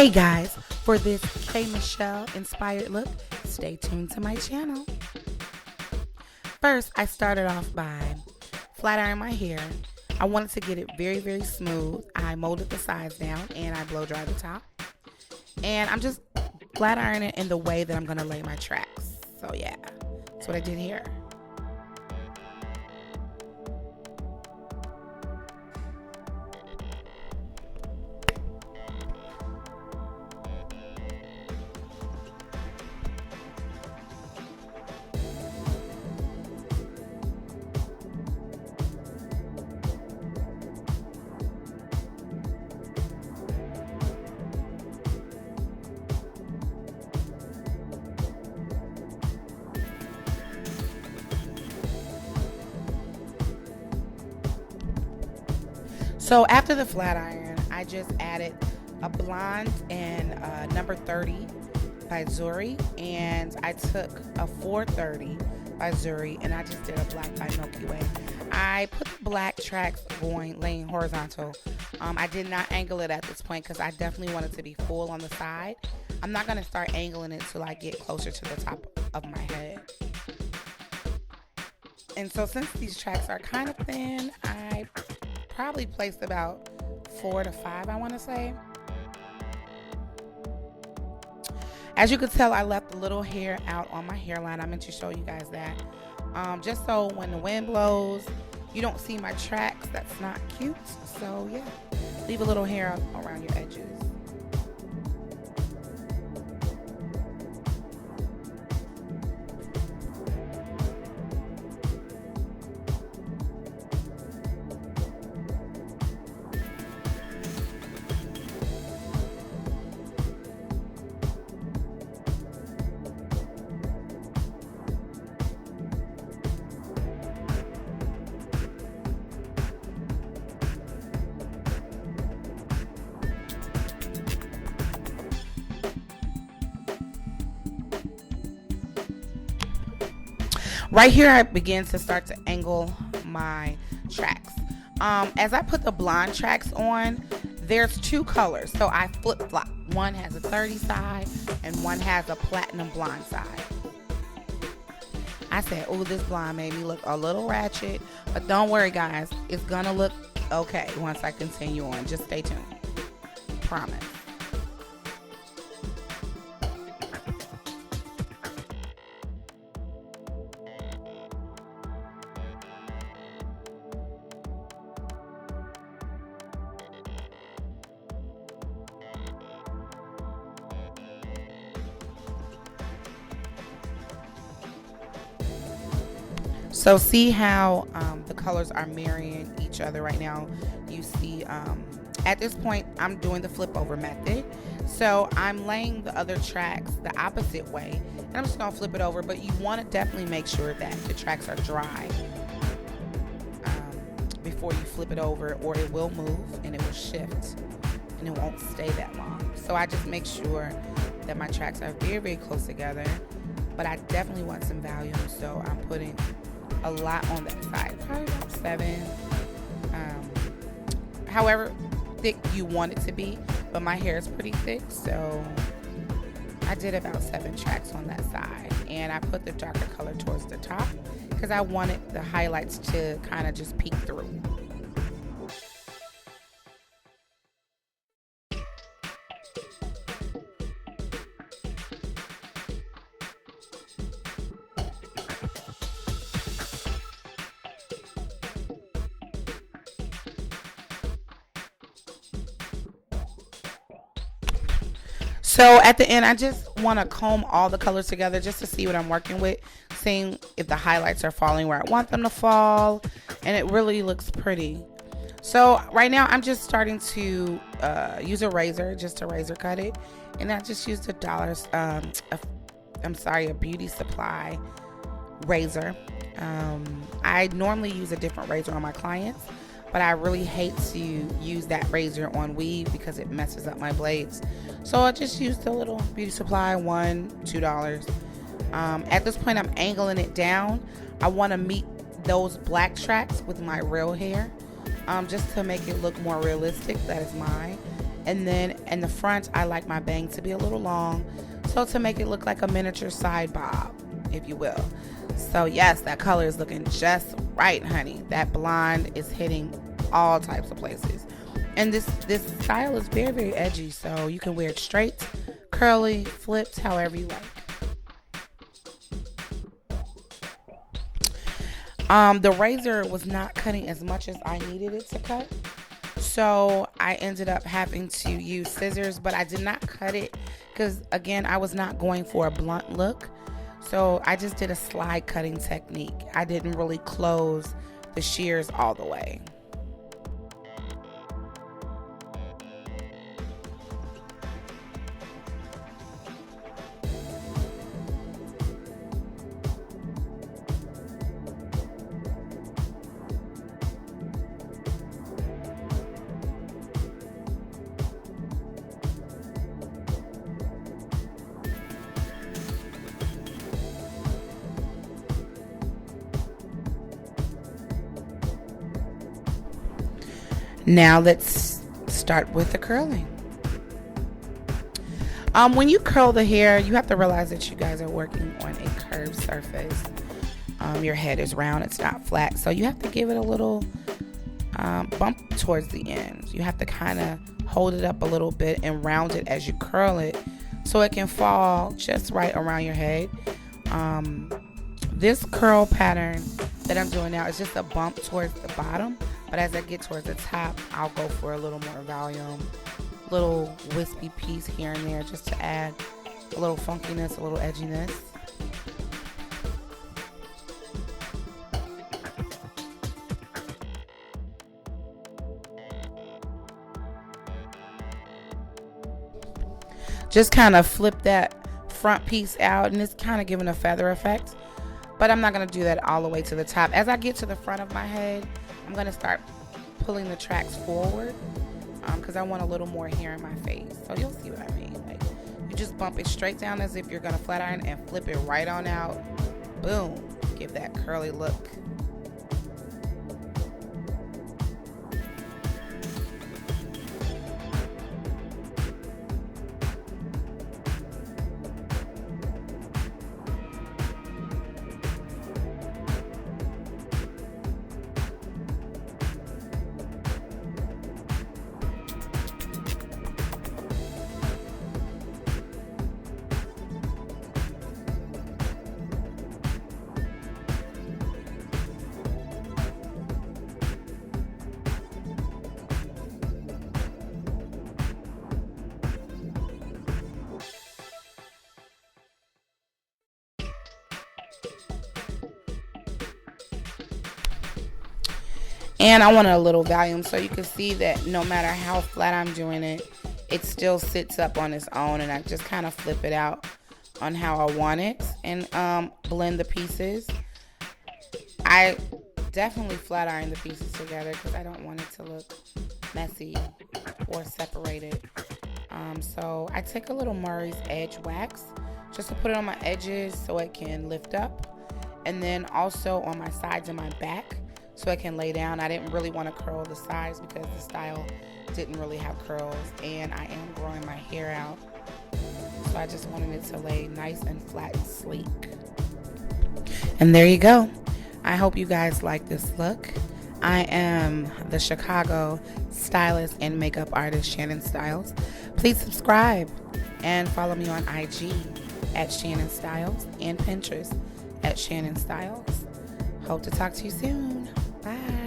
Hey guys, for this K Michelle inspired look, stay tuned to my channel. First, I started off by flat ironing my hair. I wanted to get it very smooth. I molded the sides down and I blow dry the top. And I'm just flat ironing in the way that I'm gonna lay my tracks. So yeah, that's what I did here. So after the flat iron, I just added a blonde and number 30 by Zury, and I took a 430 by Zury, and I just did a black by Milkway. I put the black tracks laying horizontal. I did not angle it at this point because I definitely want it to be full on the side. I'm not going to start angling it till I get closer to the top of my head. And so since these tracks are kind of thin, I probably placed about 4 to 5, I want to say. As you can tell, I left a little hair out on my hairline. I meant to show you guys that. Just so when the wind blows, you don't see my tracks. That's not cute. So yeah, leave a little hair around your edges. Right here, I begin to start to angle my tracks. As I put the blonde tracks on, there's 2 colors, so I flip-flop. One has a 30 side, and one has a platinum blonde side. I said, oh, this blonde made me look a little ratchet, but don't worry, guys. It's gonna look okay once I continue on. Just stay tuned. Promise. So see how the colors are mirroring each other right now. You see at this point I'm doing the flip over method. So I'm laying the other tracks the opposite way, and I'm just gonna flip it over, but you want to definitely make sure that the tracks are dry before you flip it over, or it will move and it will shift and it won't stay that long. So I just make sure that my tracks are very close together, but I definitely want some volume, so I'm putting a lot on that side, probably about 7, however thick you want it to be, but my hair is pretty thick, so I did about 7 tracks on that side, and I put the darker color towards the top because I wanted the highlights to kind of just peek through. So at the end, I just want to comb all the colors together just to see what I'm working with, seeing if the highlights are falling where I want them to fall, and it really looks pretty. So right now, I'm just starting to use a razor just to razor cut it, and I just used a beauty supply razor. I normally use a different razor on my clients, but I really hate to use that razor on weave because it messes up my blades. So I just used a little beauty supply, $2. At this point, I'm angling it down. I want to meet those black tracks with my real hair, just to make it look more realistic. That is mine. And then in the front, I like my bang to be a little long, so to make it look like a miniature side bob, if you will. So yes, that color is looking just right, honey. That blonde is hitting all types of places. And this style is very, very edgy, so you can wear it straight, curly, flipped, however you like. The razor was not cutting as much as I needed it to cut, so I ended up having to use scissors, but I did not cut it because, again, I was not going for a blunt look. So I just did a slide cutting technique. I didn't really close the shears all the way. Now let's start with the curling. When you curl the hair, you have to realize that you guys are working on a curved surface. Your head is round, it's not flat, so you have to give it a little bump towards the ends. You have to kind of hold it up a little bit and round it as you curl it so it can fall just right around your head. This curl pattern that I'm doing now is just a bump towards the bottom, but as I get towards the top, I'll go for a little more volume, little wispy piece here and there just to add a little funkiness, a little edginess. Just kind of flip that front piece out, and it's kind of giving a feather effect, but I'm not going to do that all the way to the top. As I get to the front of my head, I'm going to start pulling the tracks forward because I want a little more hair in my face. So you'll see what I mean. Like, you just bump it straight down as if you're going to flat iron and flip it right on out. Boom. Give that curly look. And I wanted a little volume so you can see that no matter how flat I'm doing it, it still sits up on its own, and I just kind of flip it out on how I want it and blend the pieces. I definitely flat iron the pieces together because I don't want it to look messy or separated. So I take a little Murray's Edge wax just to put it on my edges so it can lift up, and then also on my sides and my back so it can lay down. I didn't really want to curl the sides because the style didn't really have curls, and I am growing my hair out, so I just wanted it to lay nice and flat and sleek. And there you go. I hope you guys like this look. I am the Chicago stylist and makeup artist Shannon Styles. Please subscribe and follow me on IG at Shannon Styles and Pinterest at Shannon Styles. Hope to talk to you soon. Bye.